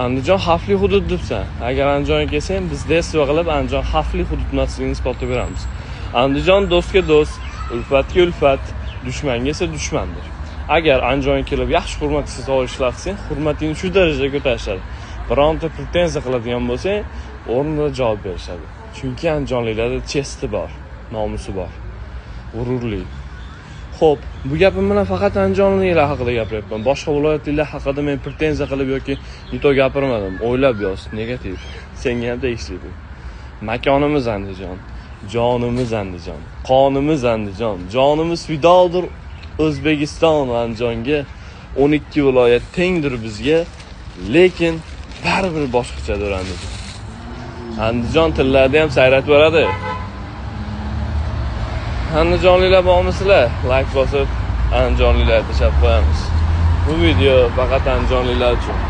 Andijon xavfli hudud debsan. Agar Andijonga kelsang, biz desva qilib Andijon xavfli hudud emasligini isbotlab beramiz. Andijon do'stga do'st, ulfatga ulfat, dushmanga esa dushmandir. Agar Andijonga kelib yaxshi hurmat qilsang, hurmatingni shu darajada ko'tarishadi. Bironta pretenziya qiladigan bo'lsang, o'rnida javob berishadi. Chunki andijonliklarda chesti bor, nomusi bor, g'ururli. Xo'p, bu gapim bilan faqat andijonliklar haqida gapiryapman. Boshqa viloyatliklar haqida men pretenziya qilib yoki yuto gapirmadim. O'ylab yoz, negativ. Senga ham tegishli bu. Makonimiz Andijon, jonimiz Andijon, qonimiz Andijon, jonimiz fidodir O'zbekiston Andijonga. 12 viloyat tengdir bizga, lekin baribir boshqachadir Andijon. Andijon tillarida ham sayratib beradi. Andijonliklar bormisizlar? Like bosib, andijonliklarga tashabbus qo'yamiz. Bu video faqat andijonliklar uchun.